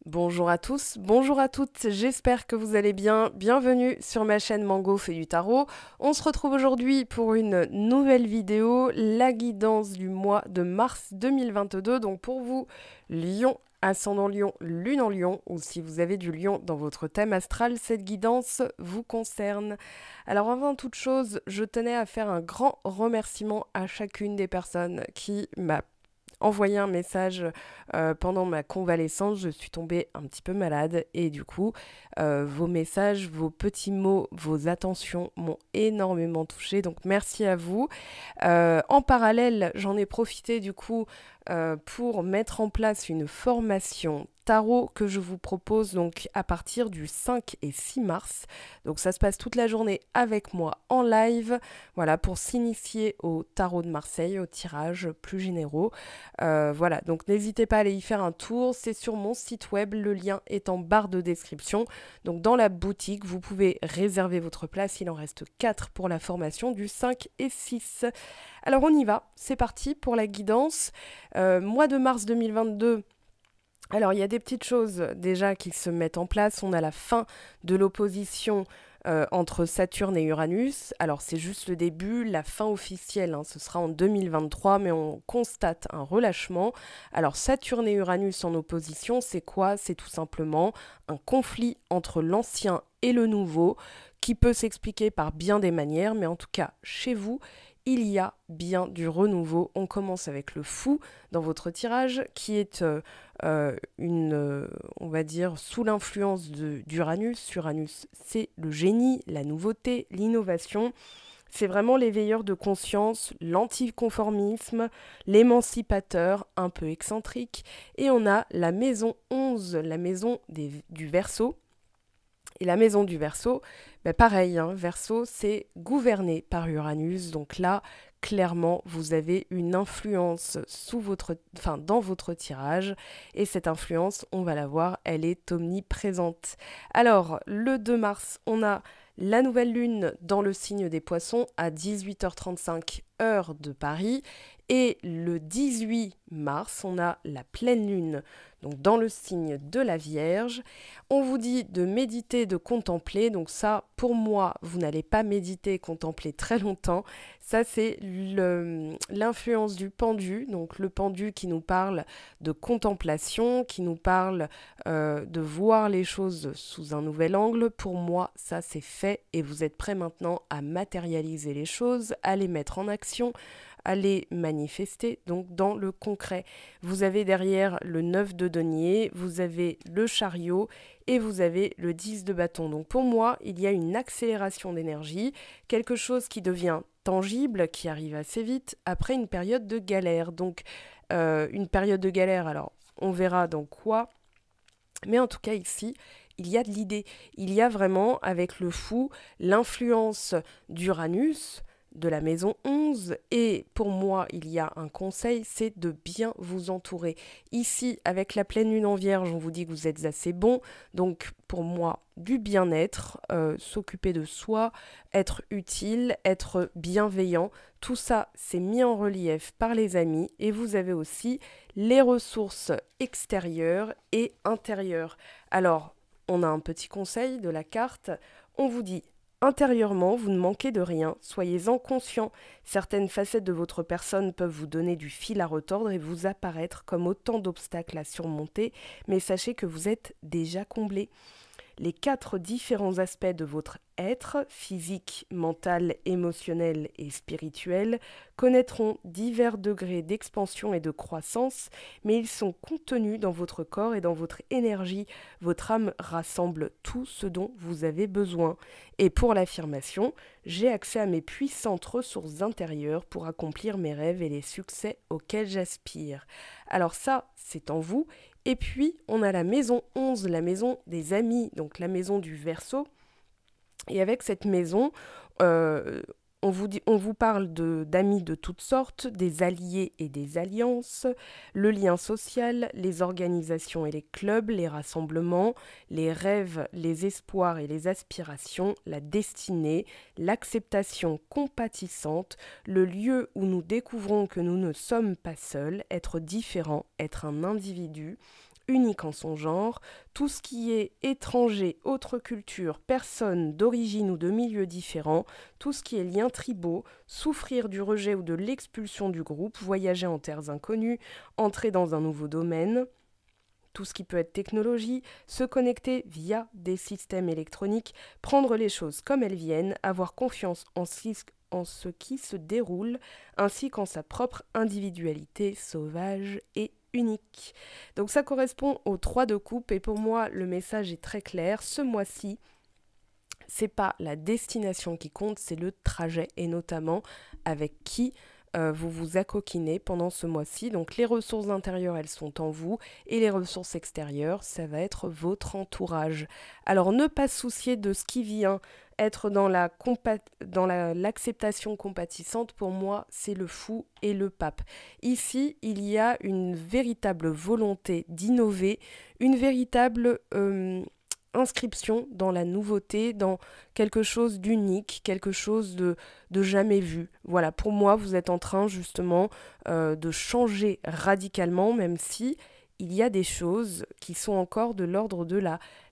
Bonjour à tous, bonjour à toutes, j'espère que vous allez bien. Bienvenue sur ma chaîne Mango fait du tarot. On se retrouve aujourd'hui pour une nouvelle vidéo, la guidance du mois de mars 2022. Donc pour vous, Lion, ascendant Lion, lune en Lion, ou si vous avez du Lion dans votre thème astral, cette guidance vous concerne. Alors avant toute chose, je tenais à faire un grand remerciement à chacune des personnes qui m'a envoyé un message pendant ma convalescence. Je suis tombée un petit peu malade et du coup, vos messages, vos petits mots, vos attentions m'ont énormément touchée. Donc merci à vous. En parallèle, j'en ai profité du coup pour mettre en place une formation tarot que je vous propose donc à partir du 5 et 6 mars. Donc ça se passe toute la journée avec moi en live, voilà, pour s'initier au tarot de Marseille, aux tirages plus généraux. Voilà, donc n'hésitez pas à aller y faire un tour, c'est sur mon site web, le lien est en barre de description. Donc dans la boutique, vous pouvez réserver votre place, il en reste 4 pour la formation du 5 et 6. Alors on y va, c'est parti pour la guidance. Mois de mars 2022. Alors, il y a des petites choses déjà qui se mettent en place. On a la fin de l'opposition entre Saturne et Uranus. Alors, c'est juste le début, la fin officielle, hein, ce sera en 2023, mais on constate un relâchement. Alors, Saturne et Uranus en opposition, c'est quoi? C'est tout simplement un conflit entre l'ancien et le nouveau qui peut s'expliquer par bien des manières, mais en tout cas, chez vous, il y a bien du renouveau. On commence avec le fou dans votre tirage, qui est on va dire, sous l'influence d'Uranus. Uranus, c'est le génie, la nouveauté, l'innovation. C'est vraiment l'éveilleur de conscience, l'anticonformisme, l'émancipateur, un peu excentrique. Et on a la maison 11, la maison du Verseau. Et la maison du Verseau, ben pareil, hein, Verseau, c'est gouverné par Uranus. Donc là, clairement, vous avez une influence dans votre tirage. Et cette influence, on va la voir, elle est omniprésente. Alors, le 2 mars, on a la nouvelle lune dans le signe des Poissons à 18h35 heure de Paris. Et le 18 mars, on a la pleine lune donc dans le signe de la Vierge. On vous dit de méditer, de contempler. Donc ça, pour moi, vous n'allez pas méditer et contempler très longtemps. Ça, c'est l'influence du pendu. Donc le pendu qui nous parle de contemplation, qui nous parle de voir les choses sous un nouvel angle. Pour moi, ça, c'est fait et vous êtes prêts maintenant à matérialiser les choses, à les mettre en action, à les manifester, donc dans le concret. Vous avez derrière le 9 de denier, vous avez le chariot et vous avez le 10 de bâton. Donc pour moi, il y a une accélération d'énergie, quelque chose qui devient tangible, qui arrive assez vite après une période de galère. Donc une période de galère, alors on verra dans quoi, mais en tout cas ici, il y a de l'idée. Il y a vraiment, avec le fou, l'influence d'Uranus, de la maison 11, et pour moi il y a un conseil, c'est de bien vous entourer. Ici avec la pleine lune en Vierge, on vous dit que vous êtes assez bon, donc pour moi du bien-être, s'occuper de soi, être utile, être bienveillant, tout ça c'est mis en relief par les amis, et vous avez aussi les ressources extérieures et intérieures. Alors on a un petit conseil de la carte, on vous dit: intérieurement, vous ne manquez de rien, soyez-en conscient. Certaines facettes de votre personne peuvent vous donner du fil à retordre et vous apparaître comme autant d'obstacles à surmonter, mais sachez que vous êtes déjà comblé. Les 4 différents aspects de votre être, physique, mental, émotionnel et spirituel, connaîtront divers degrés d'expansion et de croissance, mais ils sont contenus dans votre corps et dans votre énergie. Votre âme rassemble tout ce dont vous avez besoin. Et pour l'affirmation, j'ai accès à mes puissantes ressources intérieures pour accomplir mes rêves et les succès auxquels j'aspire. Alors ça, c'est en vous. Et puis, on a la maison 11, la maison des amis, donc la maison du Verseau. Et avec cette maison, on vous parle d'amis de toutes sortes, des alliés et des alliances, le lien social, les organisations et les clubs, les rassemblements, les rêves, les espoirs et les aspirations, la destinée, l'acceptation compatissante, le lieu où nous découvrons que nous ne sommes pas seuls, être différent, être un individu, unique en son genre, tout ce qui est étranger, autre culture, personne d'origine ou de milieu différent, tout ce qui est liens tribaux, souffrir du rejet ou de l'expulsion du groupe, voyager en terres inconnues, entrer dans un nouveau domaine, tout ce qui peut être technologie, se connecter via des systèmes électroniques, prendre les choses comme elles viennent, avoir confiance en ce qui se déroule, ainsi qu'en sa propre individualité sauvage et unique. Donc ça correspond aux 3 de coupe et pour moi le message est très clair. Ce mois-ci, c'est pas la destination qui compte, c'est le trajet et notamment avec qui vous vous accoquinez pendant ce mois-ci. Donc les ressources intérieures, elles sont en vous et les ressources extérieures, ça va être votre entourage. Alors ne pas se soucier de ce qui vient, être dans l'acceptation compatissante, pour moi, c'est le fou et le pape. Ici, il y a une véritable volonté d'innover, une véritable inscription dans la nouveauté, dans quelque chose d'unique, quelque chose de jamais vu. Voilà, pour moi, vous êtes en train justement de changer radicalement, même si il y a des choses qui sont encore de l'ordre de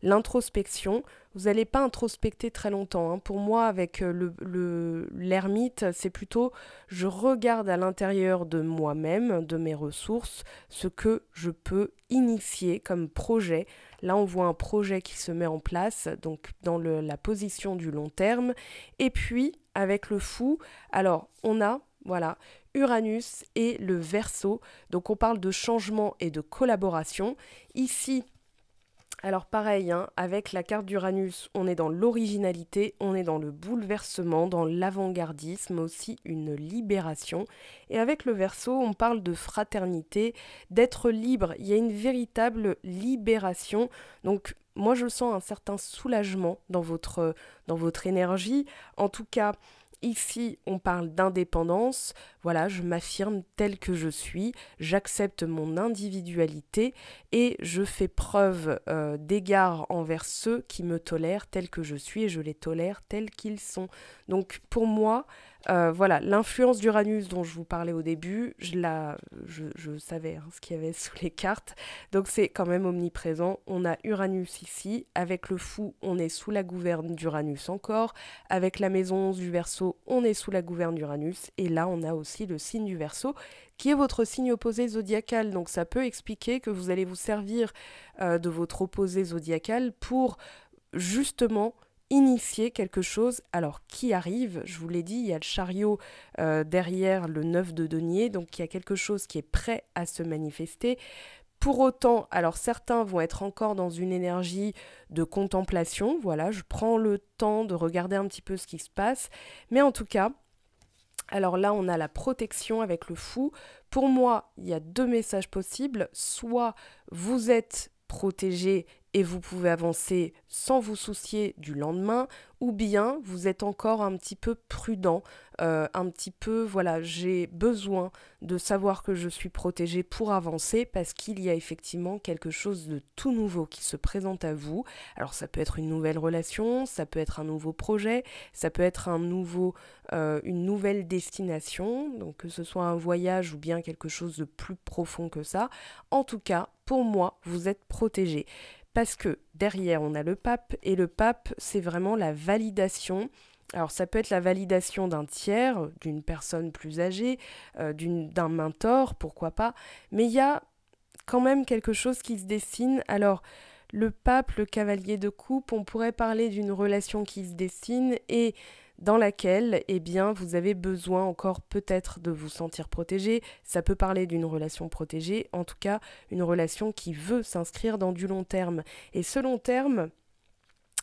l'introspection. Vous n'allez pas introspecter très longtemps, hein. Pour moi, avec l'ermite, c'est plutôt je regarde à l'intérieur de moi-même, de mes ressources, ce que je peux initier comme projet. Là, on voit un projet qui se met en place, donc dans la position du long terme. Et puis, avec le fou, alors on a, voilà, Uranus et le Verseau. Donc on parle de changement et de collaboration. Ici, alors pareil, hein, avec la carte d'Uranus, on est dans l'originalité, on est dans le bouleversement, dans l'avant-gardisme, aussi une libération. Et avec le Verseau, on parle de fraternité, d'être libre. Il y a une véritable libération. Donc moi, je sens un certain soulagement dans votre énergie. En tout cas, ici, on parle d'indépendance. Voilà, je m'affirme tel que je suis, j'accepte mon individualité et je fais preuve d'égard envers ceux qui me tolèrent tel que je suis et je les tolère tels qu'ils sont. Donc pour moi, voilà, l'influence d'Uranus dont je vous parlais au début, je savais hein, ce qu'il y avait sous les cartes, donc c'est quand même omniprésent. On a Uranus ici, avec le fou, on est sous la gouverne d'Uranus encore, avec la maison 11 du Verseau, on est sous la gouverne d'Uranus, et là on a aussi le signe du Verseau, qui est votre signe opposé zodiacal. Donc ça peut expliquer que vous allez vous servir de votre opposé zodiacal pour justement initier quelque chose, alors qui arrive, je vous l'ai dit, il y a le chariot derrière le 9 de denier, donc il y a quelque chose qui est prêt à se manifester. Pour autant, alors certains vont être encore dans une énergie de contemplation, voilà, je prends le temps de regarder un petit peu ce qui se passe, mais en tout cas, alors là, on a la protection avec le fou. Pour moi, il y a 2 messages possibles. Soit vous êtes protégé et vous pouvez avancer sans vous soucier du lendemain, ou bien vous êtes encore un petit peu prudent, un petit peu, voilà, j'ai besoin de savoir que je suis protégé pour avancer parce qu'il y a effectivement quelque chose de tout nouveau qui se présente à vous. Alors ça peut être une nouvelle relation, ça peut être un nouveau projet, ça peut être une nouvelle destination, donc que ce soit un voyage ou bien quelque chose de plus profond que ça. En tout cas, pour moi, vous êtes protégé. Parce que derrière, on a le pape, et le pape, c'est vraiment la validation. Alors ça peut être la validation d'un tiers, d'une personne plus âgée, d'un mentor, pourquoi pas, mais il y a quand même quelque chose qui se dessine. Alors le pape, le cavalier de coupe, on pourrait parler d'une relation qui se dessine et dans laquelle, eh bien, vous avez besoin encore peut-être de vous sentir protégé. Ça peut parler d'une relation protégée, en tout cas une relation qui veut s'inscrire dans du long terme. Et ce long terme,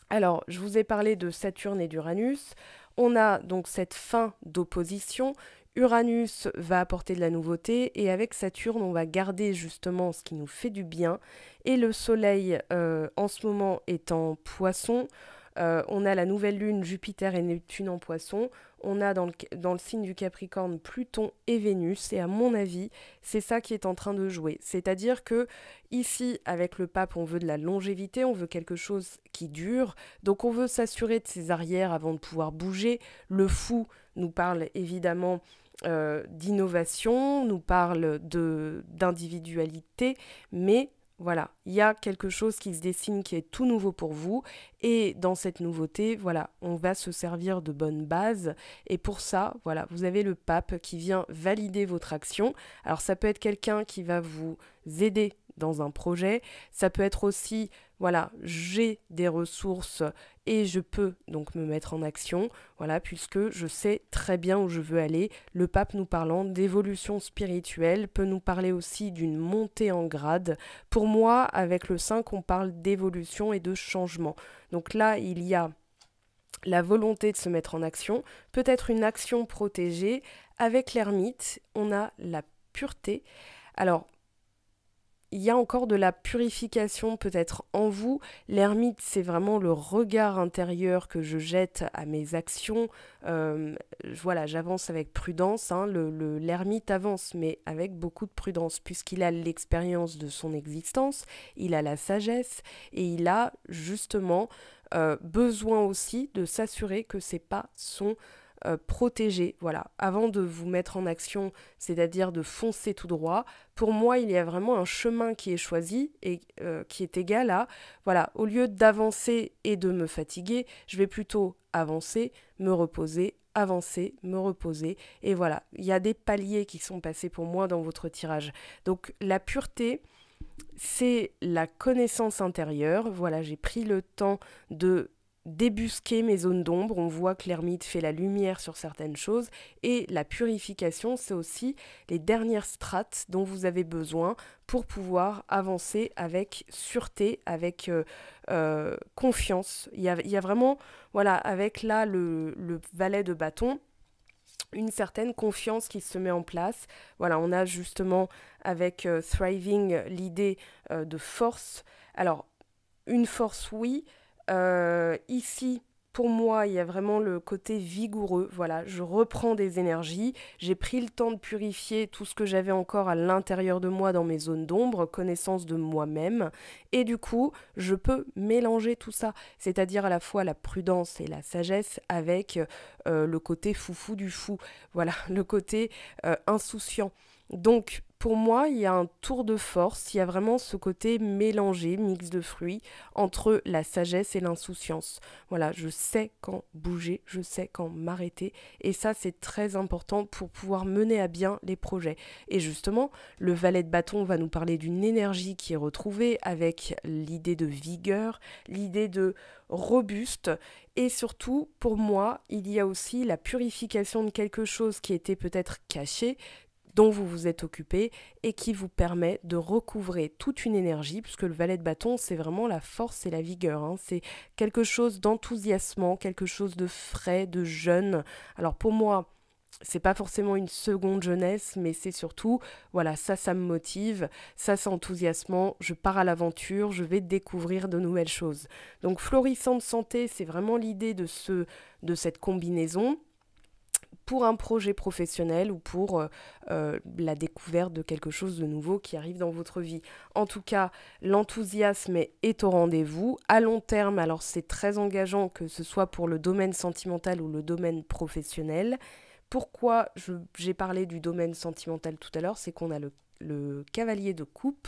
alors je vous ai parlé de Saturne et d'Uranus. On a donc cette fin d'opposition. Uranus va apporter de la nouveauté et avec Saturne, on va garder justement ce qui nous fait du bien. Et le Soleil, en ce moment, est en Poisson. On a la nouvelle lune, Jupiter et Neptune en Poisson. On a dans le signe du Capricorne Pluton et Vénus. Et à mon avis, c'est ça qui est en train de jouer. C'est-à-dire que ici, avec le pape, on veut de la longévité, on veut quelque chose qui dure. Donc on veut s'assurer de ses arrières avant de pouvoir bouger. Le fou nous parle évidemment d'innovation, nous parle d'individualité, mais Voilà, il y a quelque chose qui se dessine qui est tout nouveau pour vous et dans cette nouveauté, voilà, on va se servir de bonnes bases et pour ça, voilà, vous avez le pape qui vient valider votre action. Alors ça peut être quelqu'un qui va vous aider dans un projet, ça peut être aussi, voilà, j'ai des ressources et je peux donc me mettre en action, voilà, puisque je sais très bien où je veux aller. Le pape nous parlant d'évolution spirituelle peut nous parler aussi d'une montée en grade. Pour moi, avec le 5, on parle d'évolution et de changement. Donc là, il y a la volonté de se mettre en action, peut-être une action protégée. Avec l'ermite, on a la pureté. Alors, il y a encore de la purification peut-être en vous. L'ermite, c'est vraiment le regard intérieur que je jette à mes actions. Voilà, j'avance avec prudence. Hein. L'ermite avance, mais avec beaucoup de prudence, puisqu'il a l'expérience de son existence, il a la sagesse, et il a justement besoin aussi de s'assurer que c'est pas son protéger, voilà, avant de vous mettre en action, c'est-à-dire de foncer tout droit. Pour moi, il y a vraiment un chemin qui est choisi et qui est égal à, voilà, au lieu d'avancer et de me fatiguer, je vais plutôt avancer, me reposer, avancer, me reposer. Et voilà, il y a des paliers qui sont passés pour moi dans votre tirage. Donc la pureté, c'est la connaissance intérieure. Voilà, j'ai pris le temps de débusquer mes zones d'ombre. On voit que l'ermite fait la lumière sur certaines choses. Et la purification, c'est aussi les dernières strates dont vous avez besoin pour pouvoir avancer avec sûreté, avec confiance. Il y a vraiment, voilà, avec là le valet de bâton, une certaine confiance qui se met en place. Voilà, on a justement avec Thriving l'idée de force. Alors, une force, oui. Ici, pour moi, il y a vraiment le côté vigoureux. Voilà, je reprends des énergies. J'ai pris le temps de purifier tout ce que j'avais encore à l'intérieur de moi dans mes zones d'ombre, connaissance de moi-même. Et du coup, je peux mélanger tout ça, c'est-à-dire à la fois la prudence et la sagesse avec le côté foufou du fou. Voilà, le côté insouciant. Donc, pour moi, il y a un tour de force, il y a vraiment ce côté mélangé, mix de fruits, entre la sagesse et l'insouciance. Voilà, je sais quand bouger, je sais quand m'arrêter, et ça, c'est très important pour pouvoir mener à bien les projets. Et justement, le valet de bâton va nous parler d'une énergie qui est retrouvée avec l'idée de vigueur, l'idée de robuste, et surtout, pour moi, il y a aussi la purification de quelque chose qui était peut-être caché, dont vous vous êtes occupé et qui vous permet de recouvrer toute une énergie, puisque le valet de bâton, c'est vraiment la force et la vigueur. Hein. C'est quelque chose d'enthousiasmant, quelque chose de frais, de jeune. Alors pour moi, c'est pas forcément une seconde jeunesse, mais c'est surtout, voilà, ça me motive, ça c'est enthousiasmant, je pars à l'aventure, je vais découvrir de nouvelles choses. Donc florissante santé, c'est vraiment l'idée de cette combinaison pour un projet professionnel ou pour la découverte de quelque chose de nouveau qui arrive dans votre vie. En tout cas, l'enthousiasme est au rendez-vous. À long terme, alors c'est très engageant que ce soit pour le domaine sentimental ou le domaine professionnel. Pourquoi j'ai parlé du domaine sentimental tout à l'heure, c'est qu'on a le cavalier de coupe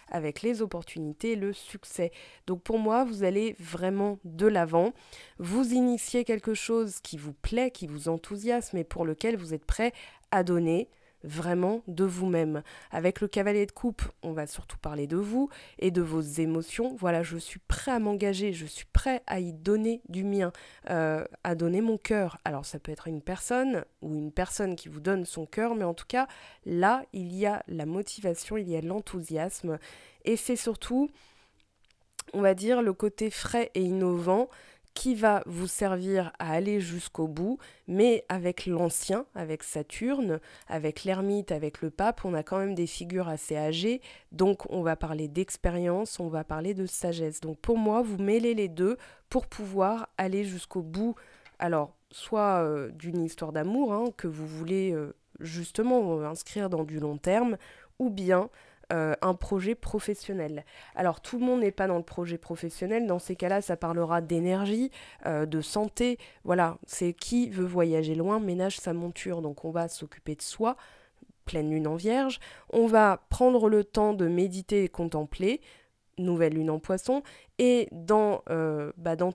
avec les opportunités et le succès. Donc pour moi, vous allez vraiment de l'avant. Vous initiez quelque chose qui vous plaît, qui vous enthousiasme et pour lequel vous êtes prêt à donner vraiment de vous-même. Avec le cavalier de coupe, on va surtout parler de vous et de vos émotions. Voilà, je suis prêt à m'engager, je suis prêt à y donner du mien, à donner mon cœur. Alors ça peut être une personne ou une personne qui vous donne son cœur, mais en tout cas, là, il y a la motivation, il y a l'enthousiasme et c'est surtout, on va dire, le côté frais et innovant qui va vous servir à aller jusqu'au bout, mais avec l'ancien, avec Saturne, avec l'ermite, avec le pape, on a quand même des figures assez âgées, donc on va parler d'expérience, on va parler de sagesse. Donc pour moi, vous mêlez les deux pour pouvoir aller jusqu'au bout, alors soit d'une histoire d'amour hein, que vous voulez justement inscrire dans du long terme, ou bien un projet professionnel. Alors tout le monde n'est pas dans le projet professionnel, dans ces cas-là ça parlera d'énergie, de santé, voilà, c'est qui veut voyager loin ménage sa monture, donc on va s'occuper de soi, pleine lune en Vierge. On va prendre le temps de méditer et contempler, nouvelle lune en Poisson. Et dans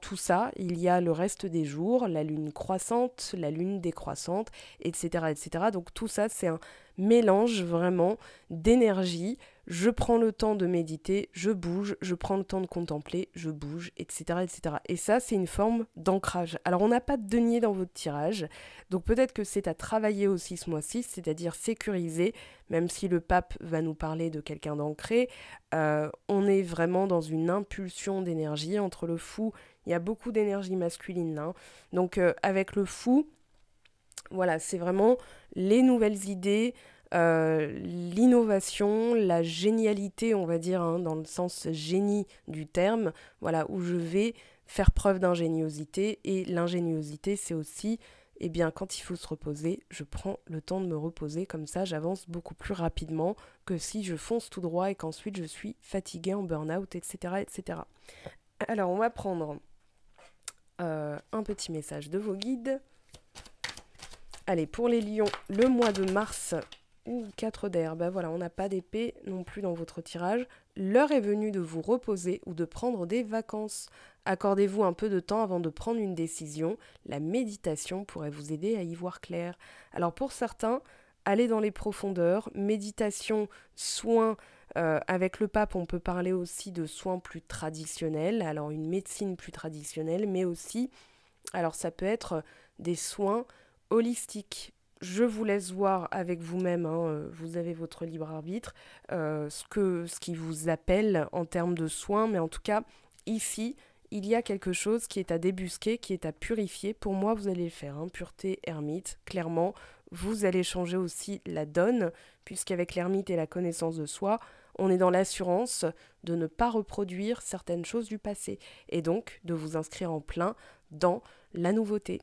tout ça, il y a le reste des jours, la lune croissante, la lune décroissante, etc. etc. Donc tout ça, c'est un mélange vraiment d'énergie. Je prends le temps de méditer, je bouge, je prends le temps de contempler, je bouge, etc. etc. Et ça, c'est une forme d'ancrage. Alors, on n'a pas de denier dans votre tirage, donc peut-être que c'est à travailler aussi ce mois-ci, c'est-à-dire sécuriser, même si le pape va nous parler de quelqu'un d'ancré, on est vraiment dans une impulsion d'énergie entre le fou, il y a beaucoup d'énergie masculine, hein. Donc avec le fou, voilà, c'est vraiment les nouvelles idées, l'innovation, la génialité, on va dire, hein, dans le sens génie du terme, voilà, où je vais faire preuve d'ingéniosité. Et l'ingéniosité, c'est aussi, eh bien, quand il faut se reposer, je prends le temps de me reposer, comme ça j'avance beaucoup plus rapidement que si je fonce tout droit et qu'ensuite je suis fatiguée en burn-out, etc., etc. Alors, on va prendre un petit message de vos guides. Allez, pour les lions, le mois de mars, 4 d'air, ben voilà, on n'a pas d'épée non plus dans votre tirage. L'heure est venue de vous reposer ou de prendre des vacances. Accordez-vous un peu de temps avant de prendre une décision. La méditation pourrait vous aider à y voir clair. Alors pour certains, allez dans les profondeurs, méditation, soins. Avec le pape, on peut parler aussi de soins plus traditionnels, alors une médecine plus traditionnelle, mais aussi, alors ça peut être des soins holistiques. Je vous laisse voir avec vous-même, hein, vous avez votre libre arbitre, ce qui vous appelle en termes de soins, mais en tout cas, ici, il y a quelque chose qui est à débusquer, qui est à purifier. Pour moi, vous allez le faire, hein, pureté, ermite, clairement, vous allez changer aussi la donne, puisqu'avec l'ermite et la connaissance de soi, on est dans l'assurance de ne pas reproduire certaines choses du passé, et donc de vous inscrire en plein dans la nouveauté.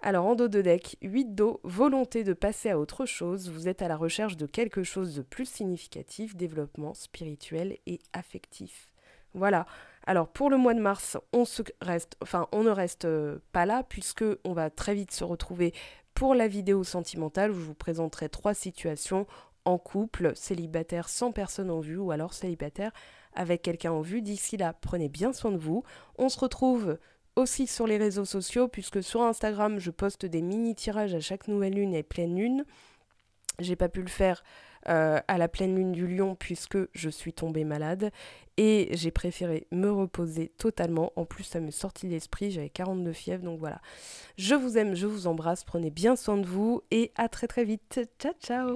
Alors en dos de deck, 8 dos, volonté de passer à autre chose, vous êtes à la recherche de quelque chose de plus significatif, développement spirituel et affectif. Voilà. Alors pour le mois de mars, on ne reste pas là, puisque on va très vite se retrouver pour la vidéo sentimentale où je vous présenterai 3 situations en couple, célibataire sans personne en vue ou alors célibataire avec quelqu'un en vue. D'ici là, prenez bien soin de vous. On se retrouve aussi sur les réseaux sociaux, puisque sur Instagram, je poste des mini-tirages à chaque nouvelle lune et pleine lune. J'ai pas pu le faire à la pleine lune du lion, puisque je suis tombée malade. Et j'ai préféré me reposer totalement. En plus, ça m'est sorti de l'esprit, j'avais 42 fièvres, donc voilà. Je vous aime, je vous embrasse, prenez bien soin de vous, et à très très vite. Ciao, ciao!